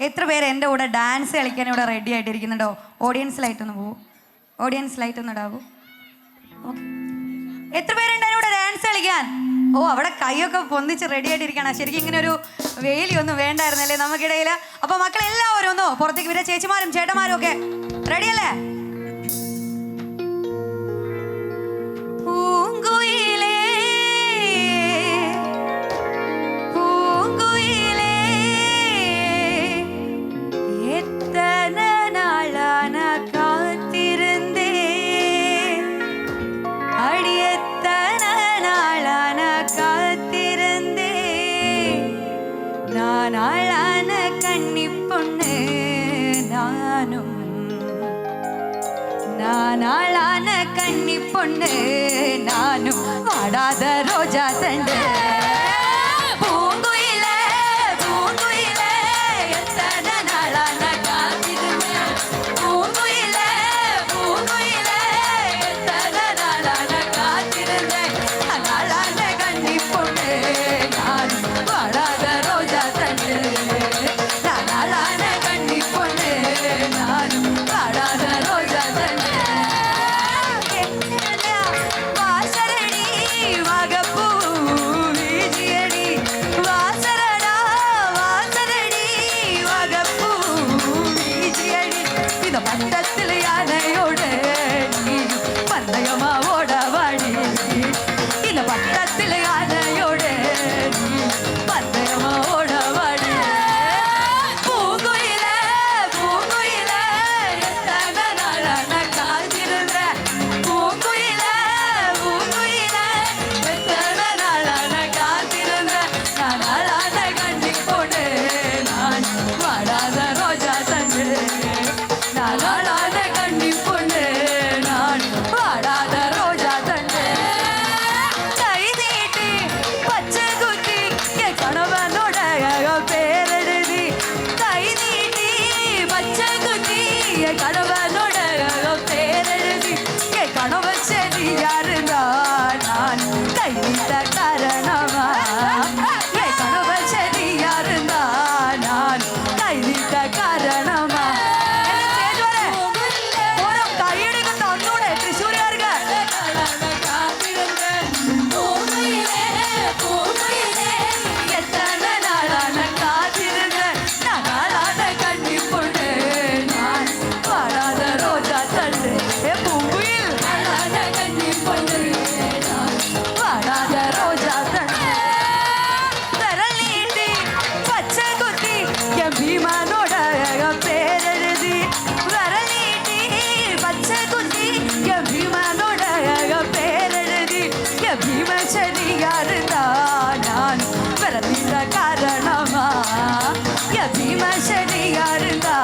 എത്ര പേര് എൻ്റെ കൂടെ ഡാൻസ് കളിക്കാൻ ഇവിടെ റെഡി ആയിട്ടിരിക്കുന്നുണ്ടോ? ഓഡിയൻസിലായിട്ടൊന്ന് പോവൂ, ഓഡിയൻസിലായിട്ടൊന്ന് ഇടാവൂ. എത്ര പേരുണ്ട് എൻ്റെ കൂടെ ഡാൻസ് കളിക്കാൻ? ഓ, അവിടെ കൈയൊക്കെ പൊന്നിച്ച് റെഡി ആയിട്ടിരിക്കണം. ശരിക്കും ഇങ്ങനെ ഒരു വേലിയൊന്നും വേണ്ടായിരുന്നല്ലേ നമുക്കിടയിൽ. അപ്പൊ മക്കളെല്ലാവരും ഒന്നോ പുറത്തേക്ക് വരെ, ചേച്ചിമാരും ചേട്ടന്മാരും ഒക്കെ റെഡിയല്ലേ? நானாளான கண்ணி பொண்ணு நானும், நானாளான கண்ணி பொண்ணு நானும், வாடாத ரோஜா தண்டு பூங்குயிலே பூங்குயிலே எத்தனை நாளான காத்திருந்தேன், பூங்குயிலே பூங்குயிலே எத்தனை நாளான காத்திருந்தேன், நாளான கண்ணி பொண்ணு நானும், வாடாத ரோஜா தண்டு நாளான கண்ணி பொண்ணு நானும், வாடாத ரோஜா தண்டு வாசரடி வகப்பூ வீஜியடி, வாசரடா வாசரடி வகப்பூ வீஜியடி, இந்த பந்தத்தில் யானையோடு நீ பந்தயமா ஓடவாடி, இந்த பந்தத்தில் யானையோடு நீ பந்தயமா ஓடவாடி, பூங்குயிலே பூங்குயிலே எத்தனை நாளான காத்திருந்தேன், பூங்குயிலே பூங்குயிலே எத்தனை நாளான காத்திருந்தேன், நாளான கண்ணி பொண்ணு நான், வாடாத ரோஜா தண்டு நாளான கண்ணி பொண்ணு நான், வாடாத ரோஜா தண்டு கை நீட்டி பச்சை குத்தி என் கணவனோட பேரெழுதி, கை நீட்டி பச்சை குத்தி என் கணவனோட பேரெழுதி, என் கணவன் சரியா இருந்தா நான் கை நீட்ட காரணமா, என் கணவன் சரியா இருந்தா நான் கை நீட்ட காரணமா. கையெடுக்க தன்னோட തൃശ്ശൂരുകാർക്ക് எத்தனை நாளான காத்திருந்தேன், நாளான கண்ணி பொண்ணு நான், வாடாத ரோஜா தண்டு பூங்குயில் நாளான கண்ணி பொண்ணு நான், வாடாத ரோஜா தண்டு விரல் நீட்டி பச்சை குத்தி என் பீமானோட பேரெழுதி, விரல் நீட்டி பச்சை குத்தி என் பீமானோட பேரெழுதி, என் பீமன் சரியா இருந்தா நான் பிறந்த காரணமா, என் பீமன் சரியா இருந்தா